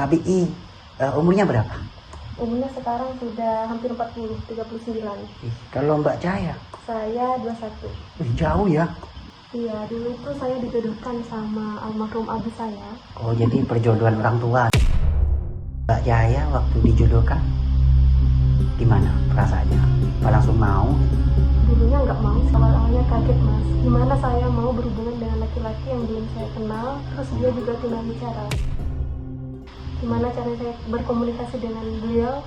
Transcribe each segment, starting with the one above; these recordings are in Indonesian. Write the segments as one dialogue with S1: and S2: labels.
S1: Pak Bii, umurnya berapa?
S2: Umurnya sekarang sudah hampir 40, 39.
S1: Kalau Mbak Cahaya?
S2: Saya 21.
S1: Jauh ya?
S2: Iya, dulu itu saya dijodohkan sama almarhum abi saya.
S1: Oh, jadi perjodohan orang tua. Mbak Cahaya waktu dijodohkan, gimana perasaannya? Apa langsung mau?
S2: Dulunya nggak mau, awal-awalnya kaget mas. Gimana saya mau berhubungan dengan laki-laki yang belum saya kenal, terus dia juga tunawicara. Gimana cara saya berkomunikasi dengan beliau?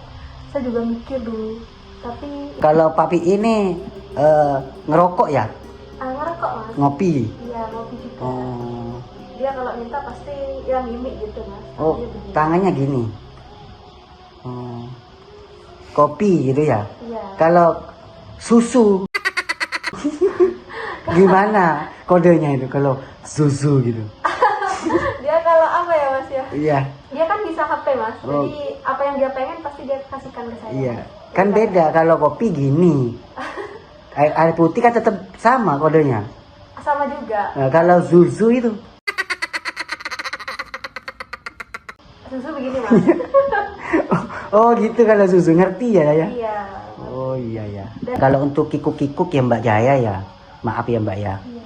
S2: Saya juga mikir dulu. Tapi
S1: Kalau Papi ini ngerokok ya?
S2: ngerokok mas.
S1: Ngopi?
S2: Iya, ngopi juga.
S1: Oh,
S2: Dia kalau minta pasti ya mimik gitu mas.
S1: oh
S2: Dia begini.
S1: tangannya gini. Oh, kopi gitu ya?
S2: Iya.
S1: Kalau susu, gimana kodenya itu kalau susu gitu?
S2: Dia kalau apa ya mas ya?
S1: Iya,
S2: Dia kan bisa HP mas.
S1: Oh.
S2: Jadi apa yang dia pengen pasti dia kasihkan ke saya.
S1: iya. Kan beda kalau kopi gini. Air putih kan tetap sama kodenya.
S2: Sama juga.
S1: Nah, kalau susu itu,
S2: Susu begini mas.
S1: oh gitu kalau susu ngerti ya ya.
S2: Iya.
S1: Oh iya ya. Kalau untuk kikuk-kikuk ya Mbak Jaya ya, maaf ya Mbak ya.
S2: Iya.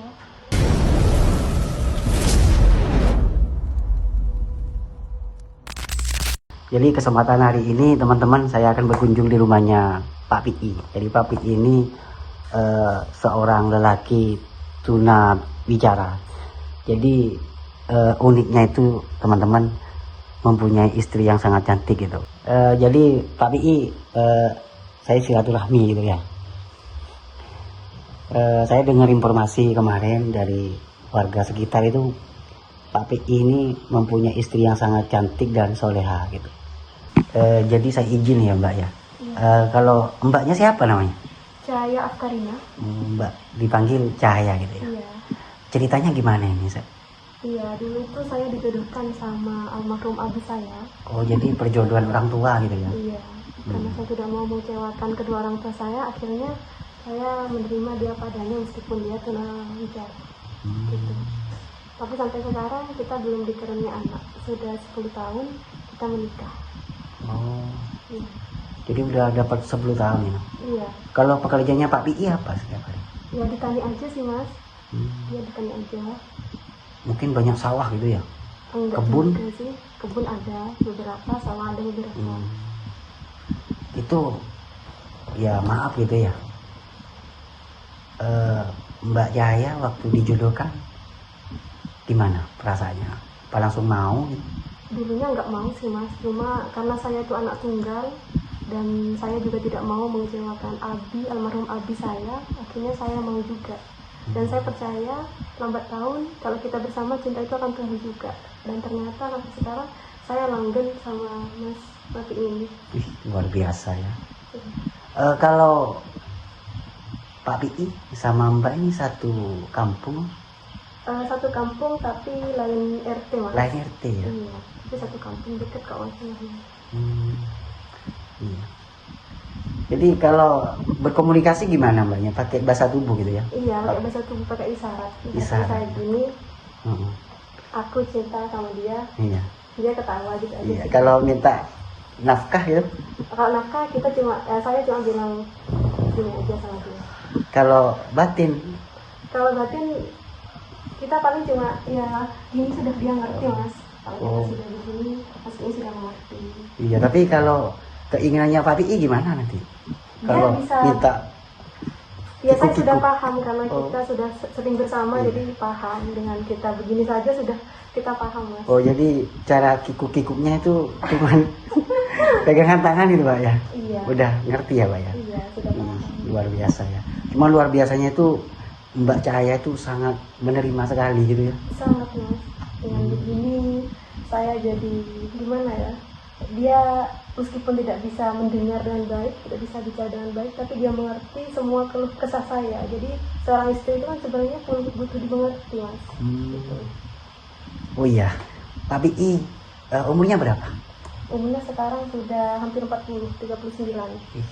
S1: Jadi kesempatan hari ini teman-teman saya akan berkunjung di rumahnya Pak Pi. Jadi Pak Pi ini seorang lelaki tuna bicara. Jadi uniknya itu teman-teman mempunyai istri yang sangat cantik gitu. Jadi Pak Pi saya silaturahmi gitu ya. Saya dengar informasi kemarin dari warga sekitar itu Pak Pi ini mempunyai istri yang sangat cantik dan soleha gitu. Jadi saya izin ya Mbak ya. Kalau Mbaknya siapa namanya?
S2: Cahaya Afkarina.
S1: Mbak dipanggil Cahaya gitu ya.
S2: Iya.
S1: Ceritanya gimana ini?
S2: Iya, dulu itu saya dijodohkan sama almarhum abi saya.
S1: Oh jadi perjodohan orang tua gitu ya?
S2: Iya. Karena saya tidak mau mengecewakan kedua orang tua saya, akhirnya saya menerima dia padanya meskipun dia tunawicara. Gitu. Tapi sampai sekarang kita belum dikaruniai anak. Sudah 10 tahun kita menikah.
S1: Oh
S2: Iya.
S1: jadi udah dapat 10 tahun ya?
S2: Iya.
S1: Kalau pekerjaannya Pak Pi apa setiap hari?
S2: Ya ditani aja sih mas. Ya ditani aja.
S1: Mungkin banyak sawah gitu ya?
S2: Enggak
S1: Kebun?
S2: juga sih. Kebun ada beberapa, sawah ada beberapa.
S1: Itu ya maaf gitu ya. Mbak Jaya waktu dijodohkan gimana perasaannya? Apa langsung mau gitu?
S2: Dulunya nggak mau sih mas, cuma karena saya itu anak tunggal dan saya juga tidak mau mengecewakan almarhum abi saya, akhirnya saya mau juga. Dan saya percaya lambat tahun kalau kita bersama cinta itu akan tumbuh juga. Dan ternyata sampai sekarang saya langgeng sama mas Mati ini.
S1: Luar biasa ya. Kalau Pak Pi sama Mbak ini satu kampung,
S2: Satu kampung tapi lain RT mas.
S1: lain RT ya?
S2: Iya, tapi satu kampung dekat kawasan.
S1: Iya. Jadi kalau berkomunikasi gimana Mbaknya? Pakai bahasa tubuh gitu ya?
S2: Iya, pakai bahasa tubuh, pakai isyarat.
S1: Isyarat.
S2: Saya gini,
S1: Heeh.
S2: aku cinta sama dia,
S1: Iya.
S2: dia ketawa gitu aja.
S1: Iya.
S2: sih.
S1: Kalau minta nafkah gitu?
S2: Kalau nafkah kita saya cuma bilang gini aja sama dia.
S1: Kalau batin?
S2: Kalau batin kita paling cuma ya gini sudah dia ngerti mas. Kalau kita
S1: Oh.
S2: sudah di sini pasti dia sudah mengerti.
S1: Iya. Tapi kalau keinginannya Pak Pi gimana nanti?
S2: Dia
S1: Kalau
S2: bisa-
S1: minta
S2: Ya saya
S1: Kikuk-kikuk.
S2: sudah paham karena
S1: Oh.
S2: kita sudah sering bersama,
S1: Iya.
S2: jadi paham dengan kita begini saja sudah kita paham mas.
S1: oh jadi cara kikuk-kikuknya itu cuman pegangan tangan gitu Pak ya?
S2: Iya.
S1: Udah ngerti ya Pak ya?
S2: Iya sudah paham.
S1: Luar biasa ya. Cuma luar biasanya itu Mbak Cahaya itu sangat menerima sekali gitu ya.
S2: Sangat mas. Dengan begini saya jadi gimana ya? Dia meskipun tidak bisa mendengar dengan baik, tidak bisa bicara dengan baik, tapi dia mengerti semua keluh kesah saya. Jadi seorang istri itu kan sebenarnya butuh dimengerti mas. Gitu.
S1: Oh iya, Pak Pi umurnya berapa?
S2: Umurnya sekarang sudah hampir 40, 39.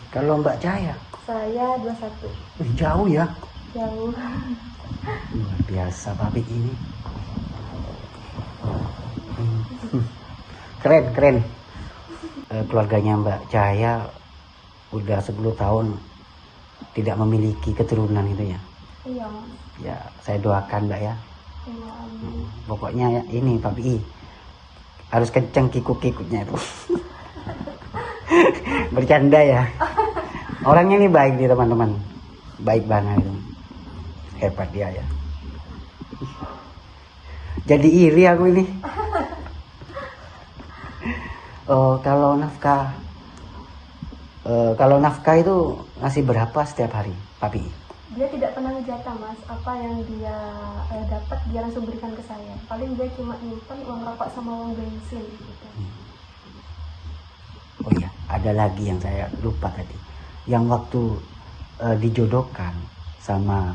S1: Kalau Mbak Cahaya?
S2: Saya 21.
S1: Jauh ya?
S2: Jauh.
S1: Luar biasa Pak Pi ini. keren. Keluarganya Mbak Cahaya udah 10 tahun tidak memiliki keturunan itu ya.
S2: Iya Mas.
S1: Ya, saya doakan Mbak ya.
S2: Iya, amin.
S1: Pokoknya ya, ini Pak Pi harus kenceng kikuk-kikuknya itu. Bercanda ya. Orangnya ini baik nih teman-teman. Baik banget itu. Hebat dia ya. Jadi iri aku ini. Oh, kalau nafkah itu ngasih berapa setiap hari, Papi?
S2: Dia tidak pernah ngejatah Mas, apa yang dia dapat dia langsung berikan ke saya. Paling dia cuma nyimpan uang rokok sama uang bensin gitu.
S1: Oh iya, ada lagi yang saya lupa tadi. Yang waktu dijodohkan sama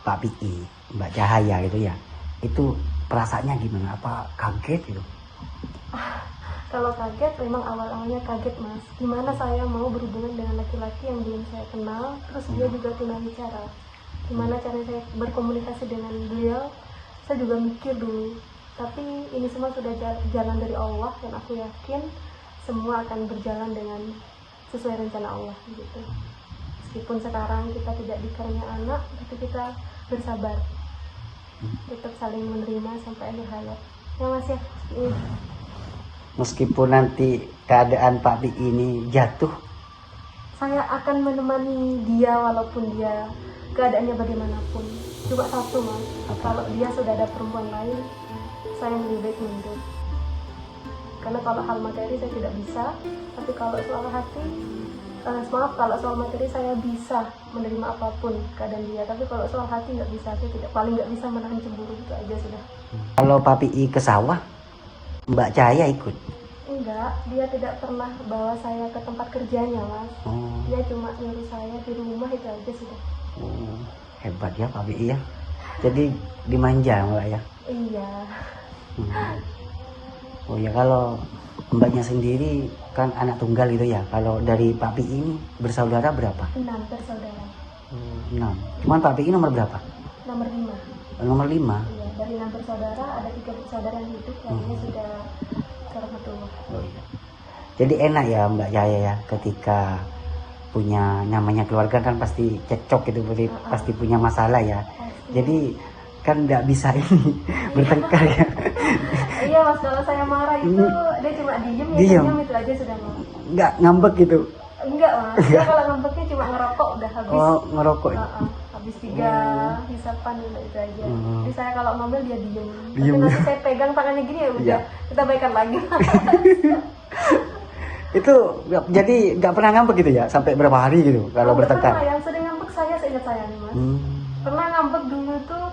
S1: Pak Pi, Mbak Cahaya gitu ya. Itu perasaannya gimana? Apa kaget gitu?
S2: Kalau kaget, memang awal-awalnya kaget Mas. Gimana saya mau berhubungan dengan laki-laki yang belum saya kenal, terus dia juga tunawicara. Gimana cara saya berkomunikasi dengan beliau? Saya juga mikir dulu. Tapi ini semua sudah jalan dari Allah, dan aku yakin semua akan berjalan dengan sesuai rencana Allah gitu. Meskipun sekarang kita tidak dikaruniai anak, tapi kita bersabar, tetap saling menerima sampai akhir hayat. Ya Mas ya.
S1: Meskipun nanti keadaan Pak Pi ini jatuh,
S2: saya akan menemani dia walaupun dia keadaannya bagaimanapun. Cuma satu Mas, kalau dia sudah ada perempuan lain, saya lebih baik mundur. Karena kalau hal materi saya tidak bisa, tapi kalau soal hati, kalau soal materi saya bisa menerima apapun keadaan dia. Tapi kalau soal hati nggak bisa, saya tidak, paling nggak bisa menahan cemburu, itu aja sudah.
S1: kalau Pak Pi ke sawah, Mbak Cahaya ikut.
S2: Enggak, dia tidak pernah bawa saya ke tempat kerjanya Mas.
S1: Oh,
S2: Dia cuma nyuruh saya di rumah, itu aja sudah.
S1: hebat ya Pak Pi ya. Jadi dimanja Mbak ya.
S2: Iya.
S1: Oh ya, kalau Mbaknya sendiri kan anak tunggal gitu ya. Kalau dari Pak Pi ini bersaudara berapa?
S2: 6 bersaudara.
S1: 6. Cuman Pak Pi nomor berapa?
S2: Nomor 5.
S1: Nomor 5.
S2: Iya, dari 6 bersaudara ada 3 bersaudara yang hidup, lainnya sudah ke rahmatullah.
S1: Oh iya. Jadi enak ya Mbak Cahaya ya, ketika punya namanya keluarga kan pasti cekcok gitu, pasti punya masalah ya. Jadi kan nggak bisa ini bertengkar ya.
S2: Iya Mas, kalau saya marah itu dia cuma diem, ya
S1: Diem.
S2: senyum, itu aja sudah Mas.
S1: Nggak ngambek gitu.
S2: Enggak Mas, dia kalau ngambeknya cuma ngerokok udah habis.
S1: Oh, ngerokok.
S2: Habis 3 hisapan itu aja. Jadi saya kalau ngomel dia diem.
S1: Diem.
S2: Tapi nanti saya pegang tangannya gini ya udah,
S1: Iya.
S2: kita baikan lagi.
S1: Itu jadi nggak pernah ngambek gitu ya sampai berapa hari gitu kalau bertengkar.
S2: Pernah, yang sering ngambek saya seingat saya nih Mas. Pernah ngambek dulu tuh,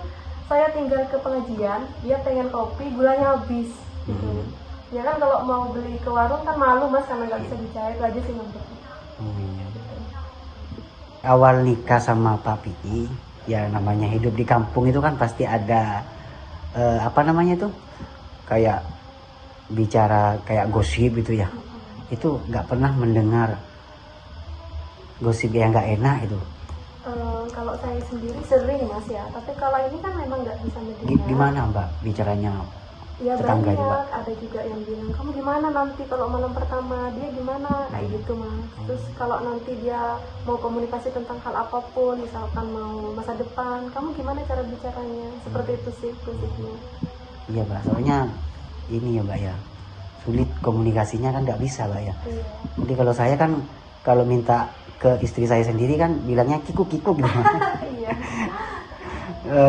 S2: saya tinggal ke pengajian, dia pengen kopi, gulanya habis gitu. Ya kan kalau mau beli ke warung kan malu Mas, karena nggak bisa dicair, itu aja sih ngambek.
S1: Awal nikah sama Pak Pi, ya namanya hidup di kampung itu kan pasti ada apa namanya itu, kayak bicara kayak gosip gitu ya. Itu nggak pernah mendengar gosip yang nggak enak itu.
S2: Kalau saya sendiri sering Mas ya, tapi kalau ini kan memang nggak bisa mendengar.
S1: Gimana Mbak bicaranya?
S2: Ya
S1: tetangga
S2: banyak,
S1: juga.
S2: ada juga yang bilang, kamu gimana nanti kalau malam pertama, dia gimana, kayak gitu Mas. Terus kalau nanti dia mau komunikasi tentang hal apapun, misalkan mau masa depan, kamu gimana cara bicaranya, seperti itu sih prinsipnya.
S1: Iya Mbak, soalnya ini ya Mbak ya, sulit komunikasinya kan nggak bisa Mbak ya.
S2: Iya.
S1: Jadi kalau saya kan kalau minta ke istri saya sendiri kan bilangnya kikuk-kikuk gitu.
S2: Iya.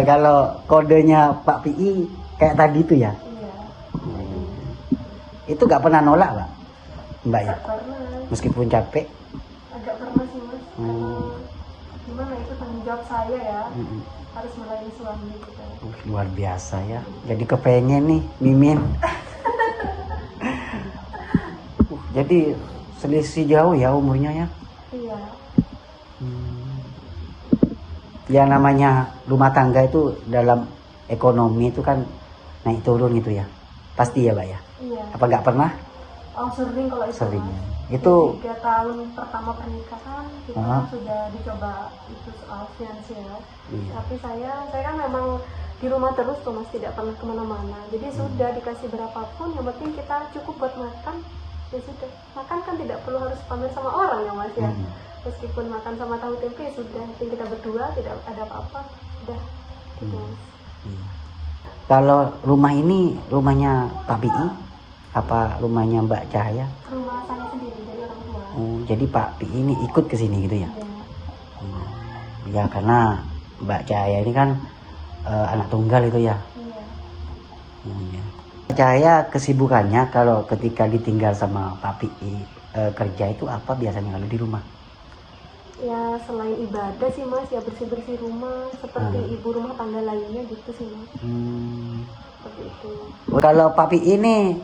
S1: Kalau kodenya Pak Pi kayak tadi itu ya. Itu nggak pernah nolak Mbak ya,
S2: Pernah,
S1: meskipun capek.
S2: agak pernah sih Mas. Gimana itu tanggung jawab saya ya, harus melayani suami gitu.
S1: Luar biasa ya, jadi kepengen nih Mimin. Jadi selisih jauh ya umurnya ya.
S2: Iya.
S1: Ya namanya rumah tangga itu dalam ekonomi itu kan naik turun gitu ya, pasti ya Mbak ya.
S2: Iya.
S1: Apa nggak pernah?
S2: Oh sering kalau itu
S1: Sering.
S2: Mas.
S1: Itu
S2: 3 tahun pertama pernikahan kita sudah dicoba itu soal finansial.
S1: Iya.
S2: Tapi saya kan memang di rumah terus tuh mas, tidak pernah kemana-mana. Jadi sudah dikasih berapapun, yang penting kita cukup buat makan, ya sudah. Makan kan tidak perlu harus pamer sama orang ya mas ya. Meskipun makan sama tahu tempe ya sudah, penting kita berdua, tidak ada apa-apa, udah gitu mas.
S1: Kalau rumah ini rumahnya Pak Pi apa rumahnya Mbak Cahaya?
S2: Rumah saya sendiri dari orang tua.
S1: Oh, jadi Pak Pi ini ikut ke sini gitu ya? Ya karena Mbak Cahaya ini kan anak tunggal itu ya.
S2: Iya.
S1: Ya. Cahaya kesibukannya kalau ketika ditinggal sama Pak Pi kerja itu apa biasanya kalau di rumah?
S2: Ya selain ibadah sih mas, ya bersih-bersih rumah seperti ibu rumah tangga lainnya gitu sih mas. Seperti itu.
S1: Kalau Pak Pi ini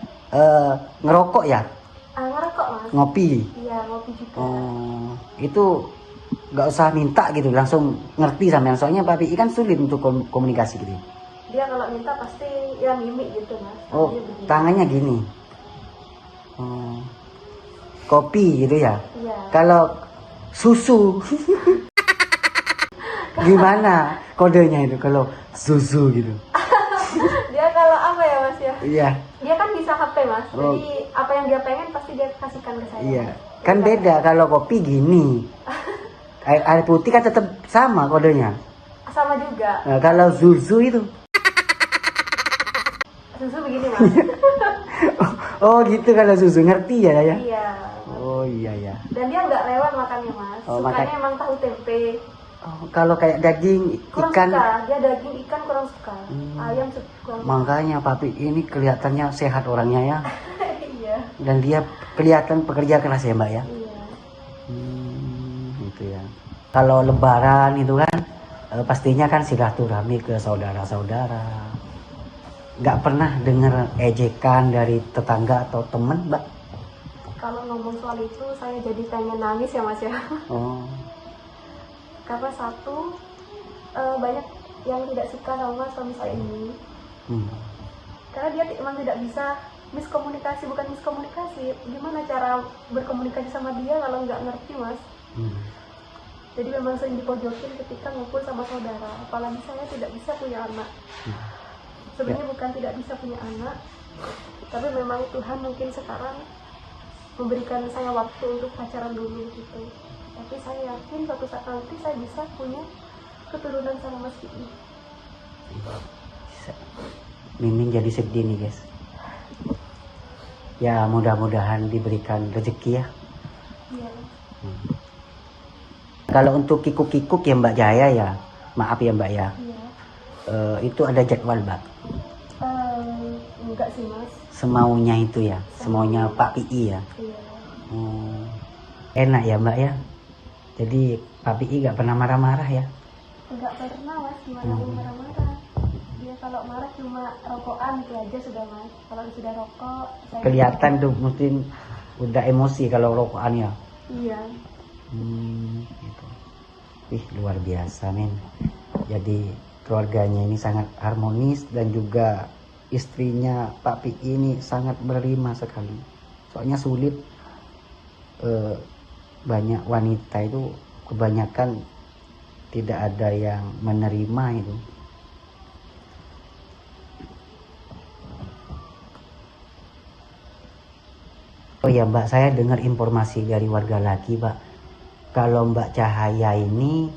S1: ngerokok ya?
S2: Ngerokok mas.
S1: Ngopi?
S2: Iya ngopi juga.
S1: Oh, itu nggak usah minta gitu, langsung ngerti sampean. Soalnya Pak Pi kan sulit untuk komunikasi gitu.
S2: Dia kalau minta pasti ya mimik gitu mas.
S1: Oh, tangannya gini. Oh, kopi gitu ya?
S2: Iya.
S1: Kalau susu gimana kodenya itu kalau susu gitu?
S2: Dia kalau apa ya mas ya?
S1: Iya.
S2: Dia kan bisa HP mas.
S1: Oh.
S2: Jadi apa yang dia pengen pasti dia kasihkan ke saya.
S1: Iya. Kan beda kalau kopi gini. Air putih kan tetap sama kodenya.
S2: Sama juga.
S1: Nah, kalau susu itu.
S2: Susu begini mas.
S1: Oh gitu kalau susu ngerti ya ya.
S2: Iya.
S1: Oh iya ya.
S2: Dan dia nggak rewel makannya mas.
S1: Oh,
S2: Sukanya emang tahu tempe.
S1: Oh, kalau kayak daging
S2: Kurang
S1: ikan.
S2: suka. Dia daging ikan kurang suka. Ayam suka.
S1: Makanya Papi ini kelihatannya sehat orangnya ya.
S2: Iya.
S1: Dan dia kelihatan pekerja keras ya Mbak ya.
S2: Iya.
S1: Gitu ya. Kalau Lebaran itu kan pastinya kan silaturahmi ke saudara-saudara. Nggak pernah dengar ejekan dari tetangga atau temen Mbak?
S2: Kalau ngomong soal itu saya jadi pengen nangis ya mas ya.
S1: Oh.
S2: Karena satu banyak yang tidak suka sama suami saya ini. Karena dia emang tidak bisa miskomunikasi, bukan miskomunikasi. Gimana cara berkomunikasi sama dia kalau nggak ngerti mas? Jadi memang sering dipojokin ketika ngumpul sama saudara. Apalagi saya tidak bisa punya anak. Sebenarnya bukan tidak bisa punya anak, tapi memang Tuhan mungkin sekarang memberikan saya waktu untuk pacaran dulu gitu. Tapi saya yakin suatu saat nanti saya bisa punya keturunan sama Mas Pi.
S1: Mimin jadi sedih nih guys. Ya mudah-mudahan diberikan rezeki ya.
S2: Iya.
S1: Kalau untuk kikuk-kikuk ya Mbak Jaya ya, maaf ya Mbak ya.
S2: Iya.
S1: Itu ada jadwal Mbak.
S2: Enggak sih Mas.
S1: Semaunya itu ya, semaunya Pak Pi ya.
S2: Iya.
S1: Enak ya Mbak ya. Jadi Pak Pi nggak pernah marah-marah ya.
S2: Enggak pernah Mas, gimana mau marah-marah. Dia kalau marah cuma rokokan itu aja sudah Mas. Kalau sudah rokok saya
S1: Kelihatan tuh mungkin udah emosi kalau rokokan ya.
S2: Iya.
S1: Gitu. Ih luar biasa men. Jadi keluarganya ini sangat harmonis dan juga istrinya Pak Pi ini sangat menerima sekali. Soalnya sulit banyak wanita itu kebanyakan tidak ada yang menerima itu. Oh ya Mbak, saya dengar informasi dari warga lagi Mbak. Kalau Mbak Cahaya ini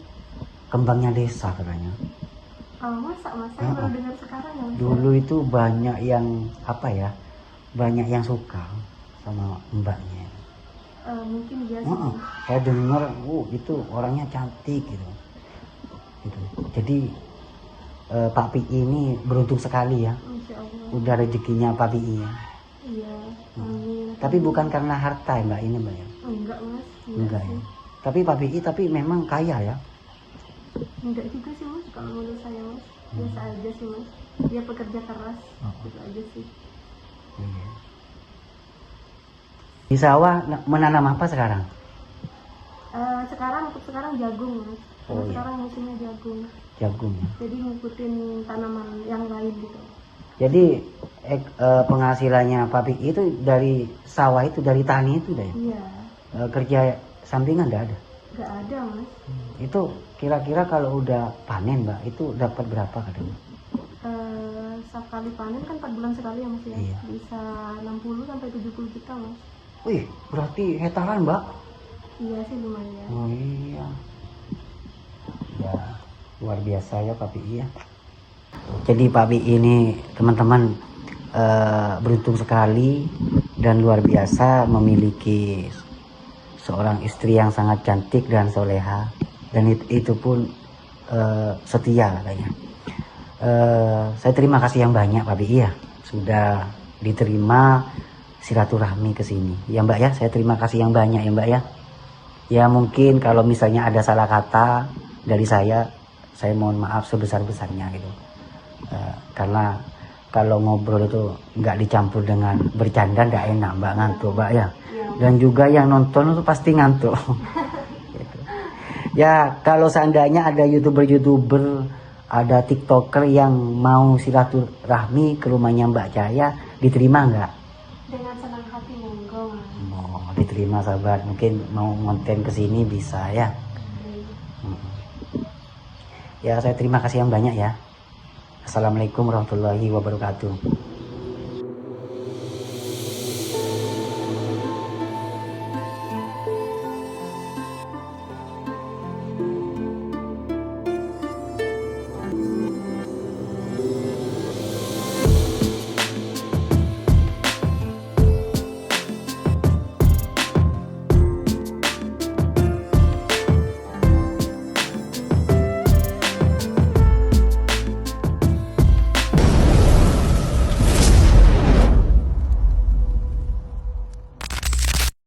S1: kembangnya desa katanya.
S2: Masa Mas, saya baru dengar sekarang ya Mas.
S1: Dulu itu banyak yang apa ya, banyak yang suka sama mbaknya.
S2: Mungkin dia sih.
S1: Saya dengar, itu orangnya cantik gitu. Jadi Pak Pi ini beruntung sekali ya.
S2: Insya Allah.
S1: Udah rezekinya Pak Pi ya.
S2: Iya. Amin.
S1: Tapi bukan karena harta ya Mbak ini Mbak ya.
S2: Enggak Mas.
S1: Enggak ya. Tapi Pak Pi tapi memang kaya ya.
S2: Enggak juga sih Mas, kalau menurut saya Mas. Biasa aja sih Mas. Dia pekerja keras. Itu aja sih.
S1: Iya. Di sawah menanam apa sekarang?
S2: Untuk sekarang jagung Mas.
S1: Oh, iya.
S2: Sekarang musimnya jagung.
S1: Jagung.
S2: Jadi ngikutin tanaman yang lain gitu.
S1: Jadi penghasilannya Pak Pi itu dari sawah itu, dari tani itu deh.
S2: Iya.
S1: Kerja sampingan enggak ada.
S2: Enggak ada Mas.
S1: Itu kira-kira kalau udah panen Mbak itu dapat berapa kadang?
S2: sekali panen kan 4 bulan sekali ya Mas ya.
S1: Iya.
S2: Bisa 60 sampai 70 juta Mas.
S1: Wih, berarti hektaran, Mbak?
S2: Iya sih lumayan.
S1: Oh iya. Ya, luar biasa ya Pak Pi ya. Jadi Pak Pi ini teman-teman beruntung sekali dan luar biasa memiliki seorang istri yang sangat cantik dan soleha, dan itu pun setia katanya. Saya terima kasih yang banyak Pak Pi ya, sudah diterima silaturahmi ke sini. Ya Mbak ya, saya terima kasih yang banyak ya Mbak ya. Ya mungkin kalau misalnya ada salah kata dari saya mohon maaf sebesar-besarnya gitu. Karena kalau ngobrol itu nggak dicampur dengan bercanda nggak enak Mbak, ngantuk Mbak ya. Dan juga yang nonton itu pasti ngantuk. Gitu. Ya kalau seandainya ada youtuber, ada tiktoker yang mau silaturahmi ke rumahnya Mbak Jaya, diterima nggak?
S2: Dengan senang hati monggo Mas.
S1: Oh, diterima sahabat, mungkin mau konten ke sini bisa ya. Ya saya terima kasih yang banyak ya. Assalamualaikum warahmatullahi wabarakatuh.